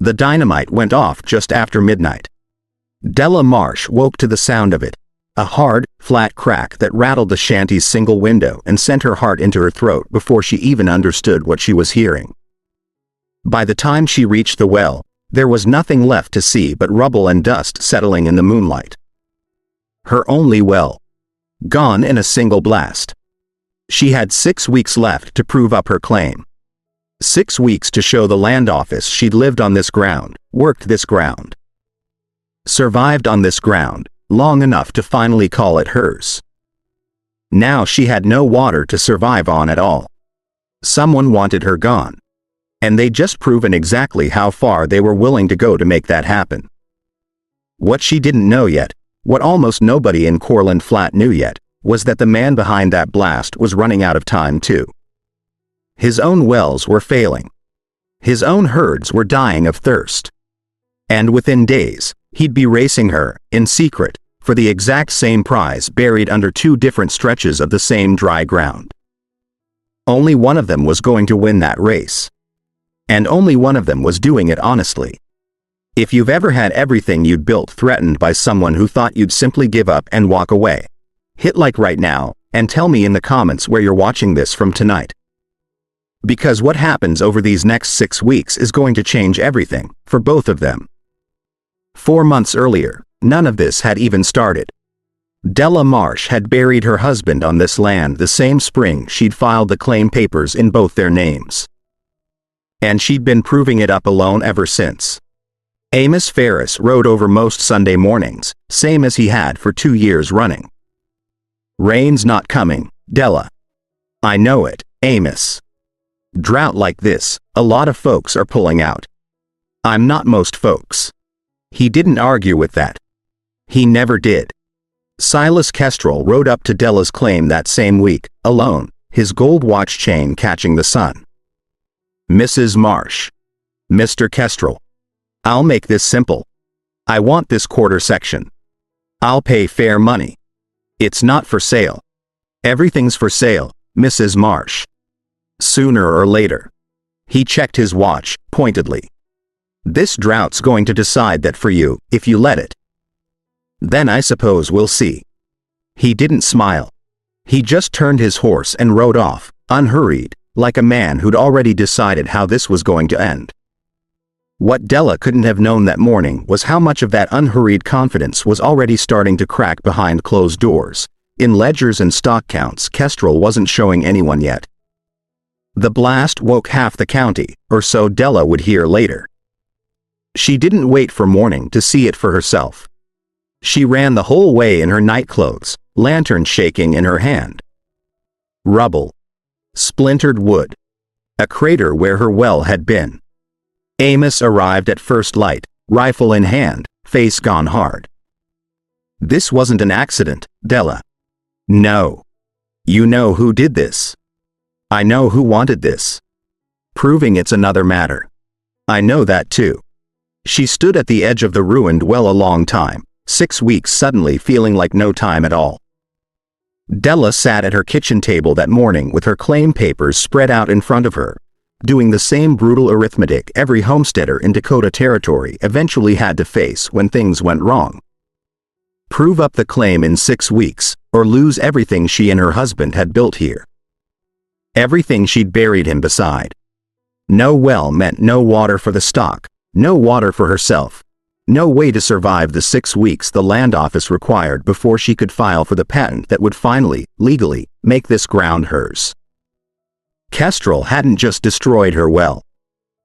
The dynamite went off just after midnight. Della Marsh woke to the sound of it, a hard, flat crack that rattled the shanty's single window and sent her heart into her throat before she even understood what she was hearing. By the time she reached the well, there was nothing left to see but rubble and dust settling in the moonlight. Her only well. Gone in a single blast. She had 6 weeks left to prove up her claim. 6 weeks to show the land office she'd lived on this ground, worked this ground, survived on this ground, long enough to finally call it hers. Now she had no water to survive on at all. Someone wanted her gone. And they'd just proven exactly how far they were willing to go to make that happen. What she didn't know yet, what almost nobody in Corland Flat knew yet, was that the man behind that blast was running out of time too. His own wells were failing. His own herds were dying of thirst. And within days, he'd be racing her, in secret, for the exact same prize buried under 2 different stretches of the same dry ground. Only one of them was going to win that race. And only one of them was doing it honestly. If you've ever had everything you'd built threatened by someone who thought you'd simply give up and walk away, hit like right now, and tell me in the comments where you're watching this from tonight. Because what happens over these next 6 weeks is going to change everything, for both of them. 4 months earlier, none of this had even started. Della Marsh had buried her husband on this land the same spring she'd filed the claim papers in both their names. And she'd been proving it up alone ever since. Amos Ferris rode over most Sunday mornings, same as he had for 2 years running. Rain's not coming, Della. I know it, Amos. Drought like this, a lot of folks are pulling out. I'm not most folks. He didn't argue with that. He never did. Silas Kestrel rode up to Della's claim that same week, alone, his gold watch chain catching the sun. Mrs. Marsh. Mr. Kestrel. I'll make this simple. I want this quarter section. I'll pay fair money. It's not for sale. Everything's for sale, Mrs. Marsh. Sooner or later. He checked his watch, pointedly. This drought's going to decide that for you, if you let it. Then I suppose we'll see. He didn't smile. He just turned his horse and rode off, unhurried, like a man who'd already decided how this was going to end. What Della couldn't have known that morning was how much of that unhurried confidence was already starting to crack behind closed doors. In ledgers and stock counts Kestrel wasn't showing anyone yet. The blast woke half the county, or so Della would hear later. She didn't wait for morning to see it for herself. She ran the whole way in her nightclothes, lantern shaking in her hand. Rubble. Splintered wood. A crater where her well had been. Amos arrived at first light, rifle in hand, face gone hard. This wasn't an accident, Della. No. You know who did this. I know who wanted this. Proving it's another matter. I know that too. She stood at the edge of the ruined well a long time, 6 weeks suddenly feeling like no time at all. Della sat at her kitchen table that morning with her claim papers spread out in front of her, doing the same brutal arithmetic every homesteader in Dakota territory eventually had to face when things went wrong. Prove up the claim in 6 weeks, or lose everything she and her husband had built here. Everything she'd buried him beside. No well meant no water for the stock, no water for herself, no way to survive the 6 weeks the land office required before she could file for the patent that would finally, legally, make this ground hers. Kestrel hadn't just destroyed her well.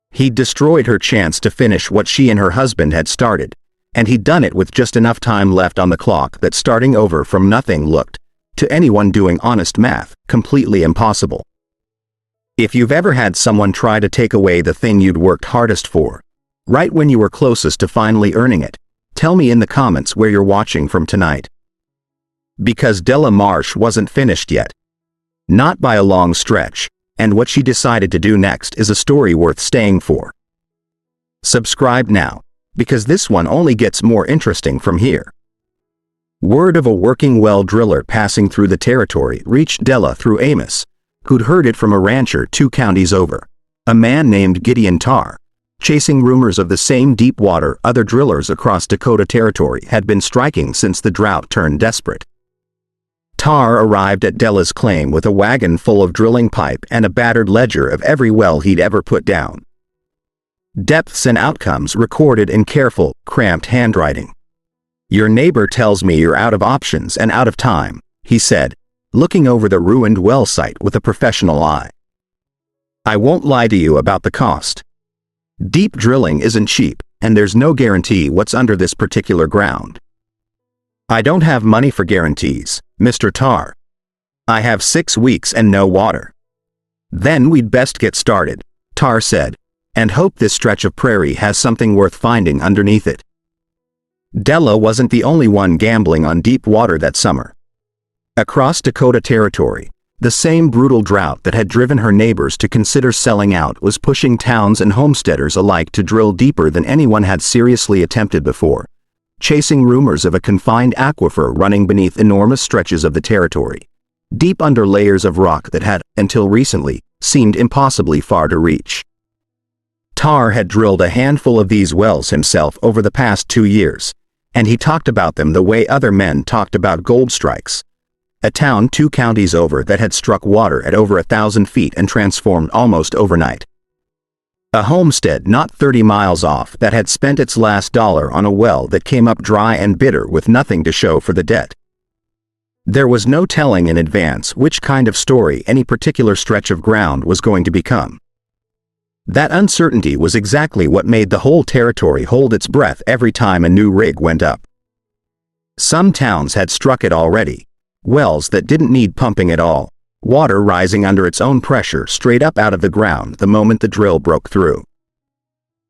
He'd destroyed her chance to finish what she and her husband had started, and he'd done it with just enough time left on the clock that starting over from nothing looked, to anyone doing honest math, completely impossible. If you've ever had someone try to take away the thing you'd worked hardest for, right when you were closest to finally earning it, tell me in the comments where you're watching from tonight. Because Della Marsh wasn't finished yet. Not by a long stretch, and what she decided to do next is a story worth staying for. Subscribe now, because this one only gets more interesting from here. Word of a working well driller passing through the territory reached Della through Amos, who'd heard it from a rancher 2 counties over, a man named Gideon Tarr, chasing rumors of the same deep water other drillers across Dakota Territory had been striking since the drought turned desperate. Tar arrived at Della's claim with a wagon full of drilling pipe and a battered ledger of every well he'd ever put down. Depths and outcomes recorded in careful, cramped handwriting. "Your neighbor tells me you're out of options and out of time," he said, looking over the ruined well site with a professional eye. "I won't lie to you about the cost. Deep drilling isn't cheap, and there's no guarantee what's under this particular ground. I don't have money for guarantees, Mr. Tar. I have 6 weeks and no water." "Then we'd best get started," Tar said, "and hope this stretch of prairie has something worth finding underneath it." Della wasn't the only one gambling on deep water that summer. Across Dakota Territory, the same brutal drought that had driven her neighbors to consider selling out was pushing towns and homesteaders alike to drill deeper than anyone had seriously attempted before, chasing rumors of a confined aquifer running beneath enormous stretches of the territory, deep under layers of rock that had, until recently, seemed impossibly far to reach. Tar had drilled a handful of these wells himself over the past 2 years, and he talked about them the way other men talked about gold strikes. A town 2 counties over that had struck water at over 1,000 feet and transformed almost overnight. A homestead not 30 miles off that had spent its last dollar on a well that came up dry and bitter with nothing to show for the debt. There was no telling in advance which kind of story any particular stretch of ground was going to become. That uncertainty was exactly what made the whole territory hold its breath every time a new rig went up. Some towns had struck it already, wells that didn't need pumping at all, water rising under its own pressure straight up out of the ground the moment the drill broke through.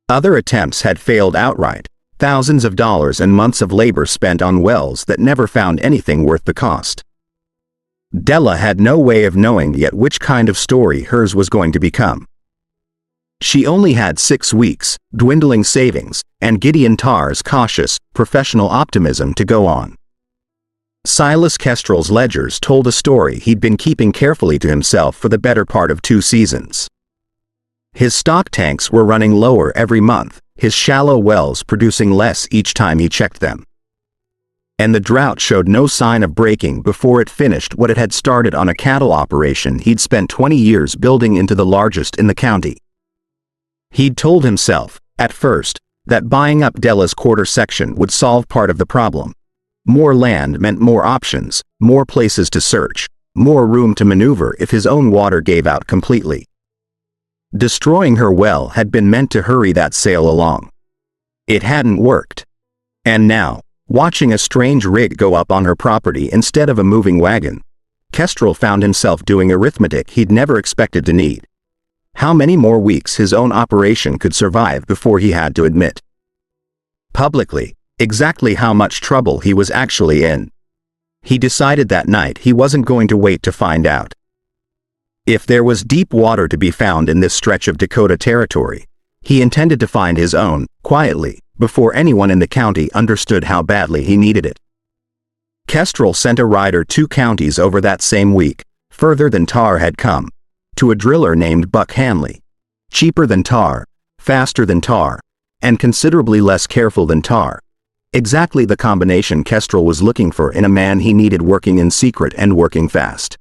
Other attempts had failed outright, thousands of dollars and months of labor spent on wells that never found anything worth the cost. Della had no way of knowing yet which kind of story hers was going to become. She only had 6 weeks, dwindling savings, and Gideon Tar's cautious, professional optimism to go on. Silas Kestrel's ledgers told a story he'd been keeping carefully to himself for the better part of 2 seasons. His stock tanks were running lower every month, his shallow wells producing less each time he checked them. And the drought showed no sign of breaking before it finished what it had started on a cattle operation he'd spent 20 years building into the largest in the county. He'd told himself, at first, that buying up Della's quarter section would solve part of the problem. More land meant more options, more places to search, more room to maneuver if his own water gave out completely. Destroying her well had been meant to hurry that sale along. It hadn't worked. And now, watching a strange rig go up on her property instead of a moving wagon, Kestrel found himself doing arithmetic he'd never expected to need. How many more weeks his own operation could survive before he had to admit publicly exactly how much trouble he was actually in. He decided that night he wasn't going to wait to find out. If there was deep water to be found in this stretch of Dakota Territory, he intended to find his own, quietly, before anyone in the county understood how badly he needed it. Kestrel sent a rider 2 counties over that same week, further than Tar had come, to a driller named Buck Hanley. Cheaper than Tar, faster than Tar, and considerably less careful than Tar. Exactly the combination Kestrel was looking for in a man he needed working in secret and working fast.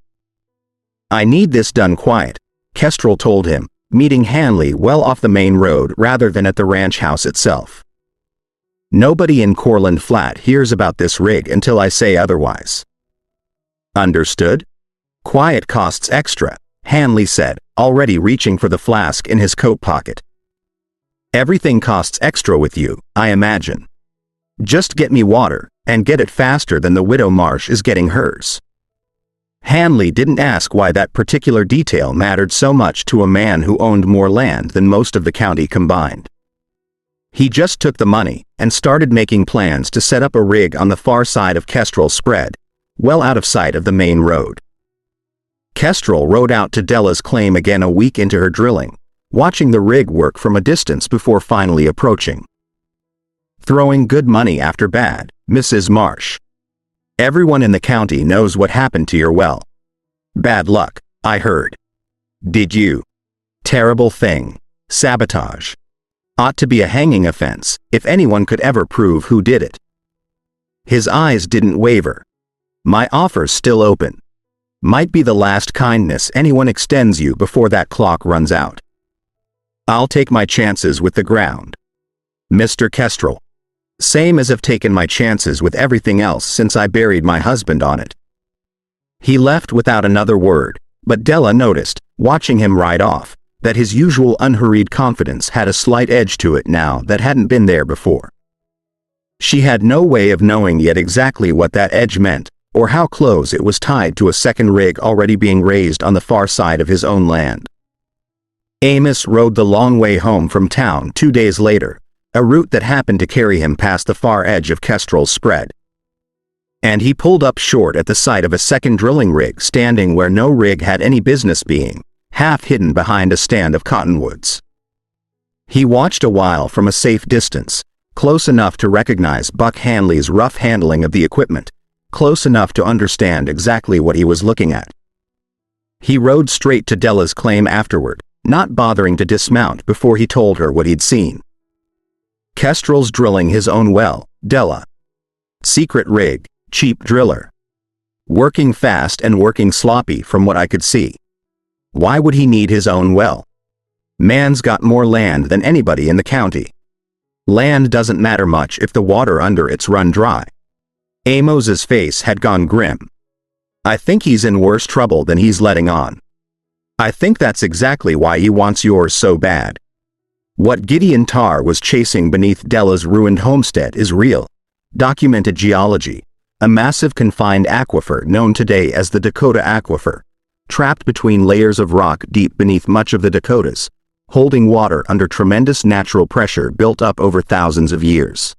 "I need this done quiet," Kestrel told him, meeting Hanley well off the main road rather than at the ranch house itself. "Nobody in Courland Flat hears about this rig until I say otherwise." "Understood? Quiet costs extra," Hanley said, already reaching for the flask in his coat pocket. "Everything costs extra with you, I imagine. Just get me water, and get it faster than the widow Marsh is getting hers." Hanley didn't ask why that particular detail mattered so much to a man who owned more land than most of the county combined. He just took the money and started making plans to set up a rig on the far side of Kestrel's spread, well out of sight of the main road. Kestrel rode out to Della's claim again a week into her drilling, watching the rig work from a distance before finally approaching. "Throwing good money after bad, Mrs. Marsh. Everyone in the county knows what happened to your well. Bad luck, I heard. Did you? Terrible thing. Sabotage. Ought to be a hanging offense, if anyone could ever prove who did it. His eyes didn't waver. My offer's still open. Might be the last kindness anyone extends you before that clock runs out. I'll take my chances with the ground, Mr. Kestrel. Same as I've taken my chances with everything else since I buried my husband on it. He left without another word, but Della noticed, watching him ride off, that his usual unhurried confidence had a slight edge to it now that hadn't been there before. She had no way of knowing yet exactly what that edge meant, or how close it was tied to a second rig already being raised on the far side of his own land. Amos rode the long way home from town 2 days later, a route that happened to carry him past the far edge of Kestrel's spread. And he pulled up short at the sight of a second drilling rig standing where no rig had any business being, half hidden behind a stand of cottonwoods. He watched a while from a safe distance, close enough to recognize Buck Hanley's rough handling of the equipment, close enough to understand exactly what he was looking at. He rode straight to Della's claim afterward, not bothering to dismount before he told her what he'd seen. Kestrel's drilling his own well, Della. Secret rig, cheap driller. Working fast and working sloppy from what I could see. Why would he need his own well? Man's got more land than anybody in the county. Land doesn't matter much if the water under it's run dry. Amos's face had gone grim. I think he's in worse trouble than he's letting on. I think that's exactly why he wants yours so bad. What Gideon Tarr was chasing beneath Della's ruined homestead is real, documented geology, a massive confined aquifer known today as the Dakota Aquifer, trapped between layers of rock deep beneath much of the Dakotas, holding water under tremendous natural pressure built up over thousands of years.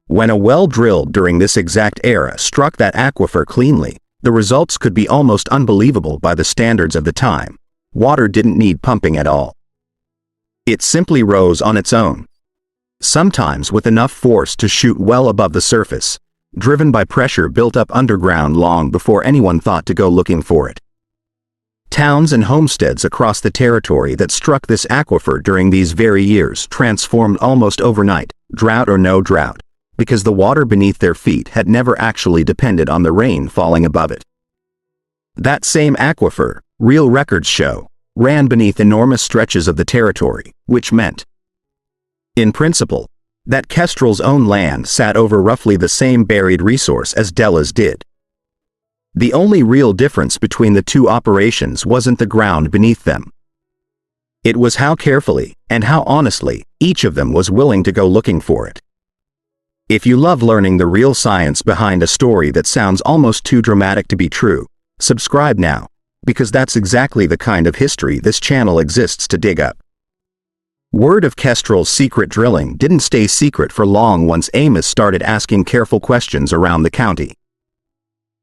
When a well drilled during this exact era struck that aquifer cleanly, the results could be almost unbelievable by the standards of the time. Water didn't need pumping at all. It simply rose on its own. Sometimes with enough force to shoot well above the surface, driven by pressure built up underground long before anyone thought to go looking for it. Towns and homesteads across the territory that struck this aquifer during these very years transformed almost overnight, drought or no drought, because the water beneath their feet had never actually depended on the rain falling above it. That same aquifer, real records show, ran beneath enormous stretches of the territory, which meant, in principle, that Kestrel's own land sat over roughly the same buried resource as Della's did. The only real difference between the two operations wasn't the ground beneath them. It was how carefully, and how honestly, each of them was willing to go looking for it. If you love learning the real science behind a story that sounds almost too dramatic to be true, subscribe now, because that's exactly the kind of history this channel exists to dig up. Word of Kestrel's secret drilling didn't stay secret for long once Amos started asking careful questions around the county.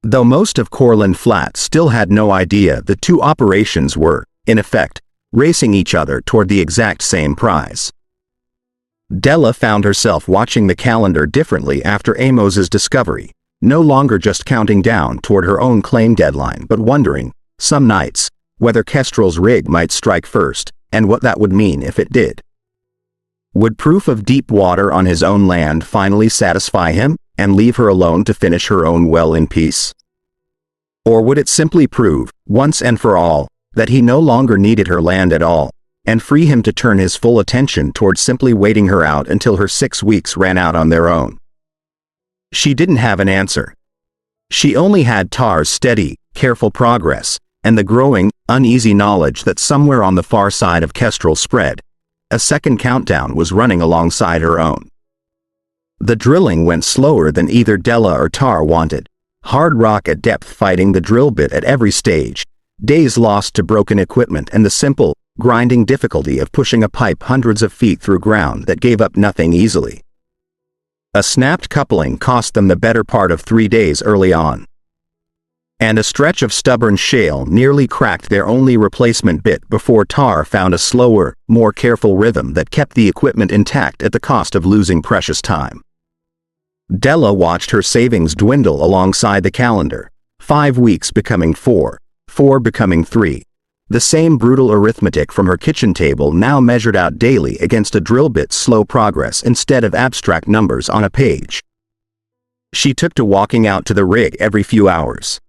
Though most of Cortland Flat still had no idea the two operations were, in effect, racing each other toward the exact same prize. Della found herself watching the calendar differently after Amos's discovery, no longer just counting down toward her own claim deadline but wondering, some nights, whether Kestrel's rig might strike first, and what that would mean if it did. Would proof of deep water on his own land finally satisfy him, and leave her alone to finish her own well in peace? Or would it simply prove, once and for all, that he no longer needed her land at all, and free him to turn his full attention toward simply waiting her out until her 6 weeks ran out on their own? She didn't have an answer. She only had Tarr's steady, careful progress, and the growing, uneasy knowledge that somewhere on the far side of Kestrel's spread, a second countdown was running alongside her own. The drilling went slower than either Della or Tarr wanted, hard rock at depth fighting the drill bit at every stage, days lost to broken equipment and the simple, grinding difficulty of pushing a pipe hundreds of feet through ground that gave up nothing easily. A snapped coupling cost them the better part of 3 days early on. And a stretch of stubborn shale nearly cracked their only replacement bit before Tarr found a slower, more careful rhythm that kept the equipment intact at the cost of losing precious time. Della watched her savings dwindle alongside the calendar, 5 weeks becoming 4, 4 becoming 3, The same brutal arithmetic from her kitchen table now measured out daily against a drill bit's slow progress instead of abstract numbers on a page. She took to walking out to the rig every few hours.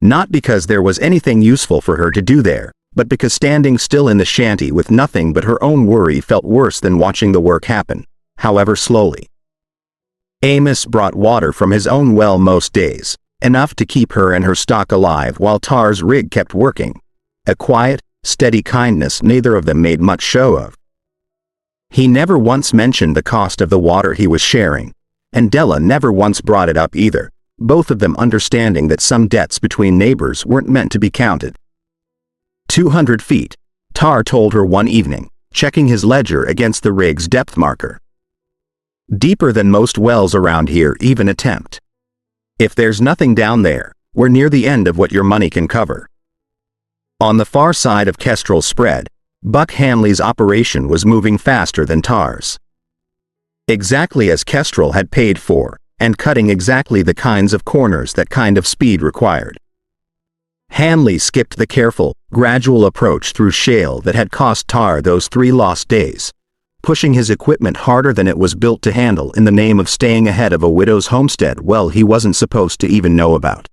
Not because there was anything useful for her to do there, but because standing still in the shanty with nothing but her own worry felt worse than watching the work happen, however slowly. Amos brought water from his own well most days, enough to keep her and her stock alive while Tar's rig kept working. A quiet, steady kindness neither of them made much show of. He never once mentioned the cost of the water he was sharing, and Della never once brought it up either, both of them understanding that some debts between neighbors weren't meant to be counted. 200 feet, Tar told her one evening, checking his ledger against the rig's depth marker. Deeper than most wells around here even attempt. If there's nothing down there, we're near the end of what your money can cover. On the far side of Kestrel's spread, Buck Hanley's operation was moving faster than Tar's. Exactly as Kestrel had paid for, and cutting exactly the kinds of corners that kind of speed required. Hanley skipped the careful, gradual approach through shale that had cost Tar those 3 lost days, pushing his equipment harder than it was built to handle in the name of staying ahead of a widow's homestead well he wasn't supposed to even know about.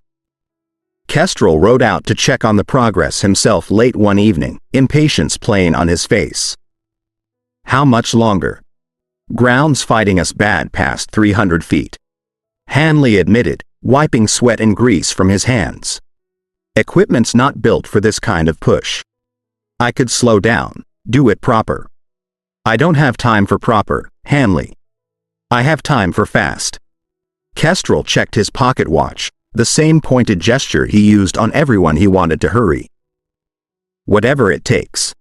Kestrel rode out to check on the progress himself late one evening, impatience plain on his face. How much longer? Ground's fighting us bad past 300 feet. Hanley admitted, wiping sweat and grease from his hands. Equipment's not built for this kind of push. I could slow down, do it proper. I don't have time for proper, Hanley. I have time for fast. Kestrel checked his pocket watch, the same pointed gesture he used on everyone he wanted to hurry. Whatever it takes.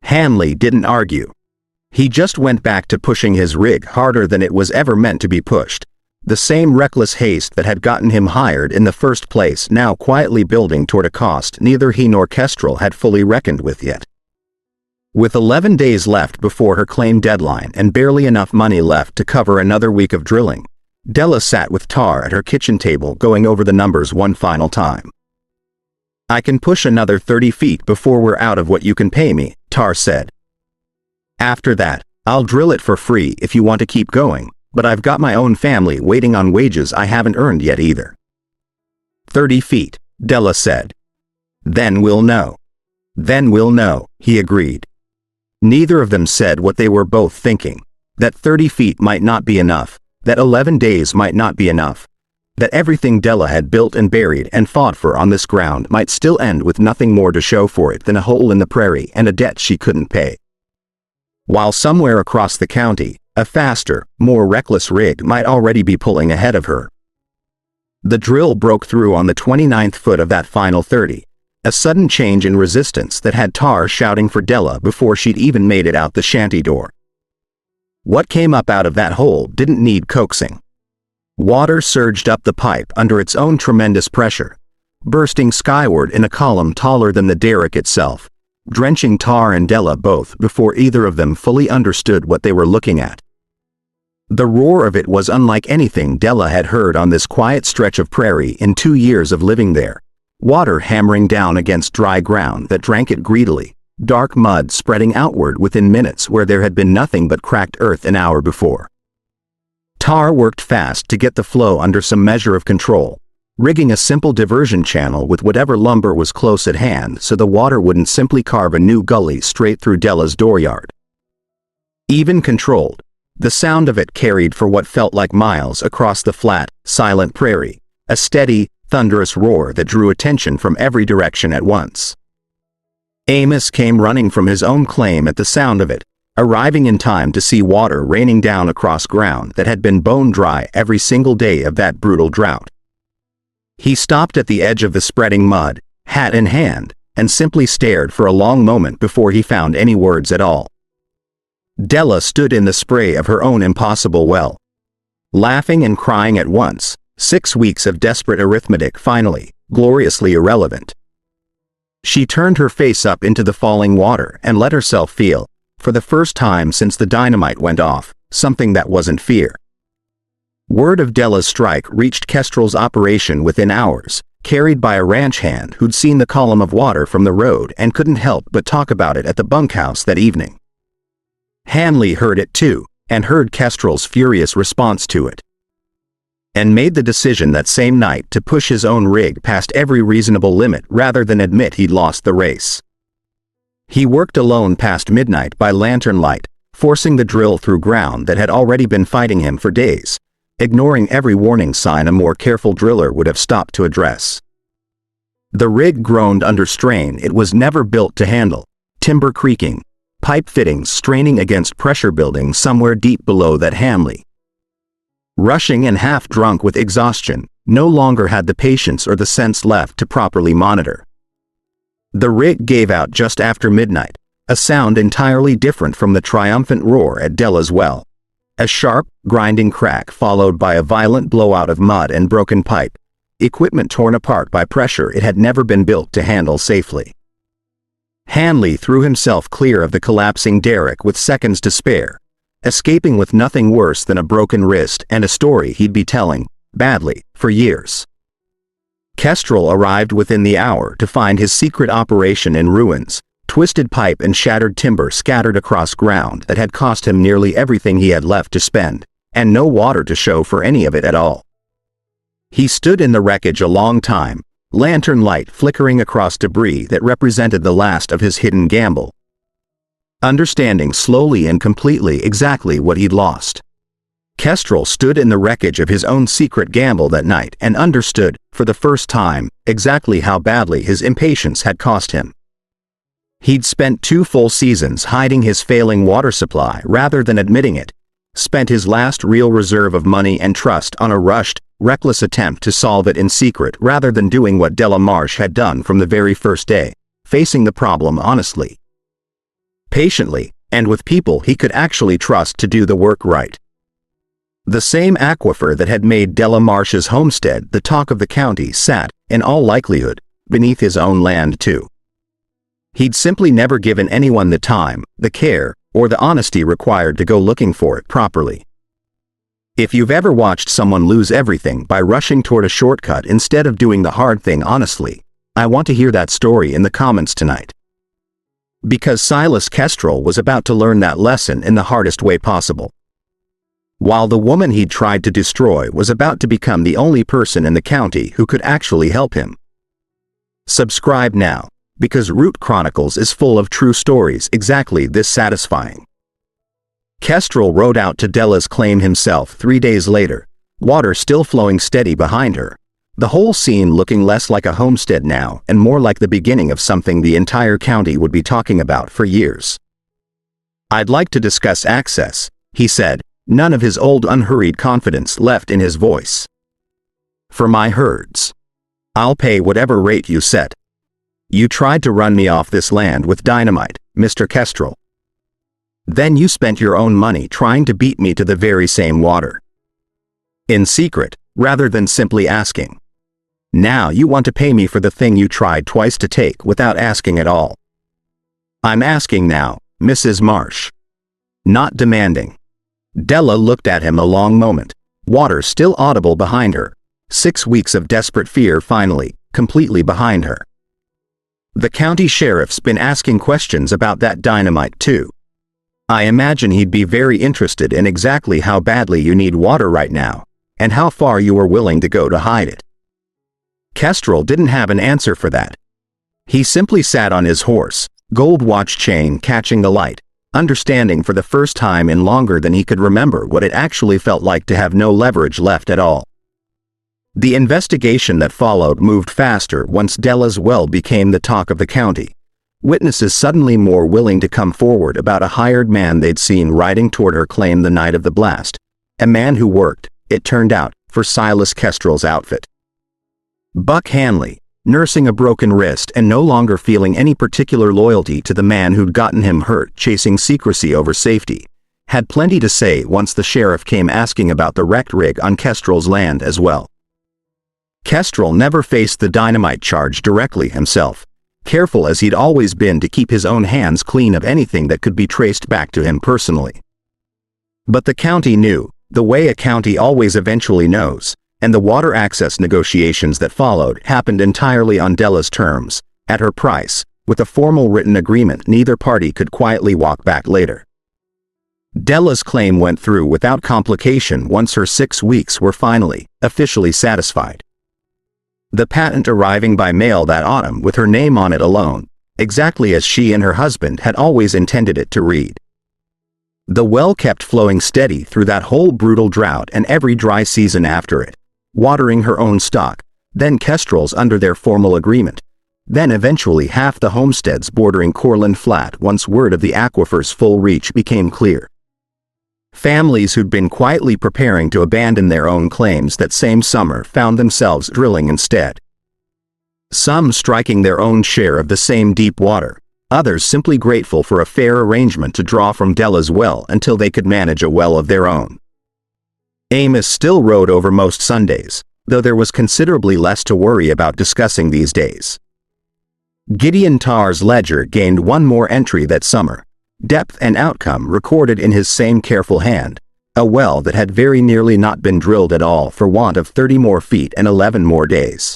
Hanley didn't argue. He just went back to pushing his rig harder than it was ever meant to be pushed. The same reckless haste that had gotten him hired in the first place now quietly building toward a cost neither he nor Kestrel had fully reckoned with yet. With 11 days left before her claim deadline and barely enough money left to cover another week of drilling, Della sat with Tar at her kitchen table going over the numbers one final time. I can push another 30 feet before we're out of what you can pay me, Tar said. After that, I'll drill it for free if you want to keep going, but I've got my own family waiting on wages I haven't earned yet either. 30 feet, Della said. Then we'll know. Then we'll know, he agreed. Neither of them said what they were both thinking, that 30 feet might not be enough, that 11 days might not be enough, that everything Della had built and buried and fought for on this ground might still end with nothing more to show for it than a hole in the prairie and a debt she couldn't pay. While somewhere across the county, a faster, more reckless rig might already be pulling ahead of her. The drill broke through on the 29th foot of that final 30, a sudden change in resistance that had Tar shouting for Della before she'd even made it out the shanty door. What came up out of that hole didn't need coaxing. Water surged up the pipe under its own tremendous pressure, bursting skyward in a column taller than the derrick itself, drenching Tar and Della both before either of them fully understood what they were looking at. The roar of it was unlike anything Della had heard on this quiet stretch of prairie in 2 years of living there, water hammering down against dry ground that drank it greedily, dark mud spreading outward within minutes where there had been nothing but cracked earth an hour before. Tar worked fast to get the flow under some measure of control, rigging a simple diversion channel with whatever lumber was close at hand so the water wouldn't simply carve a new gully straight through Della's dooryard. Even controlled, the sound of it carried for what felt like miles across the flat, silent prairie, a steady, thunderous roar that drew attention from every direction at once. Amos came running from his own claim at the sound of it, arriving in time to see water raining down across ground that had been bone dry every single day of that brutal drought. He stopped at the edge of the spreading mud, hat in hand, and simply stared for a long moment before he found any words at all. Della stood in the spray of her own impossible well. Laughing and crying at once, 6 weeks of desperate arithmetic finally, gloriously irrelevant. She turned her face up into the falling water and let herself feel, for the first time since the dynamite went off, something that wasn't fear. Word of Della's strike reached Kestrel's operation within hours, carried by a ranch hand who'd seen the column of water from the road and couldn't help but talk about it at the bunkhouse that evening. Hanley heard it too, and heard Kestrel's furious response to it, and made the decision that same night to push his own rig past every reasonable limit rather than admit he'd lost the race. He worked alone past midnight by lantern light, forcing the drill through ground that had already been fighting him for days, ignoring every warning sign a more careful driller would have stopped to address. The rig groaned under strain it was never built to handle, timber creaking, pipe fittings straining against pressure building somewhere deep below that Hanley, rushing and half drunk with exhaustion, no longer had the patience or the sense left to properly monitor. The rig gave out just after midnight, a sound entirely different from the triumphant roar at Della's well. A sharp, grinding crack followed by a violent blowout of mud and broken pipe, equipment torn apart by pressure it had never been built to handle safely. Hanley threw himself clear of the collapsing derrick with seconds to spare, escaping with nothing worse than a broken wrist and a story he'd be telling, badly, for years. Kestrel arrived within the hour to find his secret operation in ruins, twisted pipe and shattered timber scattered across ground that had cost him nearly everything he had left to spend, and no water to show for any of it at all. He stood in the wreckage a long time, lantern light flickering across debris that represented the last of his hidden gamble, understanding slowly and completely exactly what he'd lost. Kestrel stood in the wreckage of his own secret gamble that night and understood, for the first time, exactly how badly his impatience had cost him. He'd spent 2 full seasons hiding his failing water supply rather than admitting it, spent his last real reserve of money and trust on a rushed, reckless attempt to solve it in secret rather than doing what Della Marsh had done from the very first day, facing the problem honestly, patiently, and with people he could actually trust to do the work right. The same aquifer that had made Della Marsh's homestead the talk of the county sat, in all likelihood, beneath his own land too. He'd simply never given anyone the time, the care, or the honesty required to go looking for it properly. If you've ever watched someone lose everything by rushing toward a shortcut instead of doing the hard thing honestly, I want to hear that story in the comments tonight. Because Silas Kestrel was about to learn that lesson in the hardest way possible. While the woman he'd tried to destroy was about to become the only person in the county who could actually help him. Subscribe now, because Root Chronicles is full of true stories exactly this satisfying. Kestrel rode out to Della's claim himself 3 days later, water still flowing steady behind her, the whole scene looking less like a homestead now and more like the beginning of something the entire county would be talking about for years. "I'd like to discuss access," he said, none of his old unhurried confidence left in his voice. "For my herds. I'll pay whatever rate you set. You tried to run me off this land with dynamite, Mr. Kestrel. Then you spent your own money trying to beat me to the very same water. In secret, rather than simply asking. Now you want to pay me for the thing you tried twice to take without asking at all. I'm asking now, Mrs. Marsh. Not demanding." Della looked at him a long moment, water still audible behind her, 6 weeks of desperate fear finally, completely behind her. "The county sheriff's been asking questions about that dynamite too. I imagine he'd be very interested in exactly how badly you need water right now, and how far you are willing to go to hide it." Kestrel didn't have an answer for that. He simply sat on his horse, gold watch chain catching the light, understanding for the first time in longer than he could remember what it actually felt like to have no leverage left at all. The investigation that followed moved faster once Della's well became the talk of the county. Witnesses suddenly more willing to come forward about a hired man they'd seen riding toward her claim the night of the blast. A man who worked, it turned out, for Silas Kestrel's outfit. Buck Hanley, nursing a broken wrist and no longer feeling any particular loyalty to the man who'd gotten him hurt chasing secrecy over safety, had plenty to say once the sheriff came asking about the wrecked rig on Kestrel's land as well. Kestrel never faced the dynamite charge directly himself, careful as he'd always been to keep his own hands clean of anything that could be traced back to him personally. But the county knew, the way a county always eventually knows, and the water access negotiations that followed happened entirely on Della's terms, at her price, with a formal written agreement neither party could quietly walk back later. Della's claim went through without complication once her 6 weeks were finally, officially satisfied. The patent arriving by mail that autumn with her name on it alone, exactly as she and her husband had always intended it to read. The well kept flowing steady through that whole brutal drought and every dry season after it, watering her own stock, then kestrels under their formal agreement, then eventually half the homesteads bordering Cortland Flat once word of the aquifer's full reach became clear. Families who'd been quietly preparing to abandon their own claims that same summer found themselves drilling instead. Some striking their own share of the same deep water, others simply grateful for a fair arrangement to draw from Della's well until they could manage a well of their own. Amos still rode over most Sundays, though there was considerably less to worry about discussing these days. Gideon Tarr's ledger gained one more entry that summer, depth and outcome recorded in his same careful hand, a well that had very nearly not been drilled at all for want of 30 more feet and 11 more days.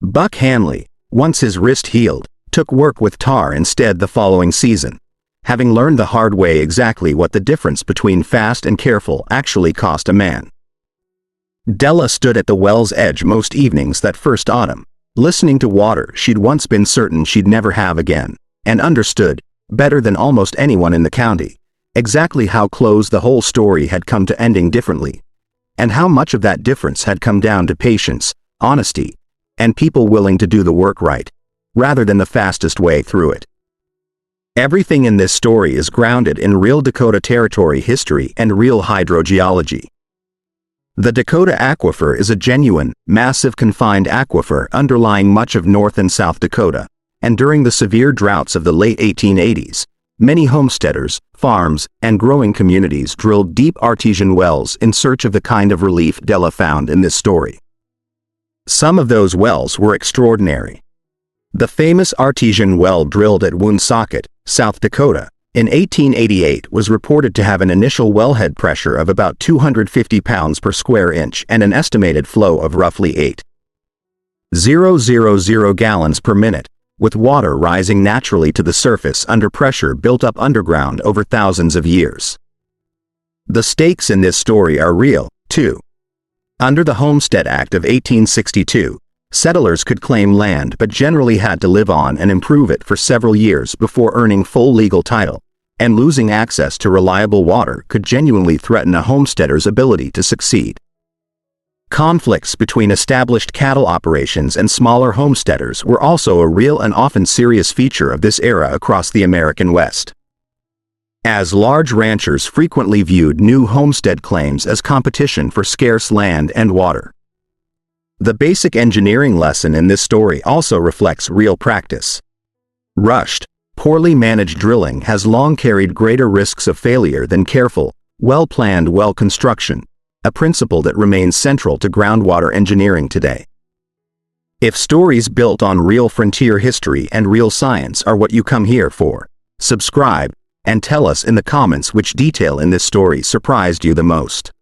Buck Hanley, once his wrist healed, took work with Tarr instead the following season, having learned the hard way exactly what the difference between fast and careful actually cost a man. Della stood at the well's edge most evenings that first autumn, listening to water she'd once been certain she'd never have again, and understood, better than almost anyone in the county, exactly how close the whole story had come to ending differently, and how much of that difference had come down to patience, honesty, and people willing to do the work right, rather than the fastest way through it. Everything in this story is grounded in real Dakota Territory history and real hydrogeology. The Dakota Aquifer is a genuine, massive confined aquifer underlying much of North and South Dakota, and during the severe droughts of the late 1880s, many homesteaders, farms, and growing communities drilled deep artesian wells in search of the kind of relief Della found in this story. Some of those wells were extraordinary. The famous artesian well drilled at Woonsocket, South Dakota, in 1888 was reported to have an initial wellhead pressure of about 250 pounds per square inch and an estimated flow of roughly 8,000 gallons per minute, with water rising naturally to the surface under pressure built up underground over thousands of years. The stakes in this story are real, too. Under the Homestead Act of 1862, settlers could claim land but generally had to live on and improve it for several years before earning full legal title, and losing access to reliable water could genuinely threaten a homesteader's ability to succeed. Conflicts between established cattle operations and smaller homesteaders were also a real and often serious feature of this era across the American West, as large ranchers frequently viewed new homestead claims as competition for scarce land and water. The basic engineering lesson in this story also reflects real practice. Rushed, poorly managed drilling has long carried greater risks of failure than careful, well-planned well construction, a principle that remains central to groundwater engineering today. If stories built on real frontier history and real science are what you come here for, subscribe, and tell us in the comments which detail in this story surprised you the most.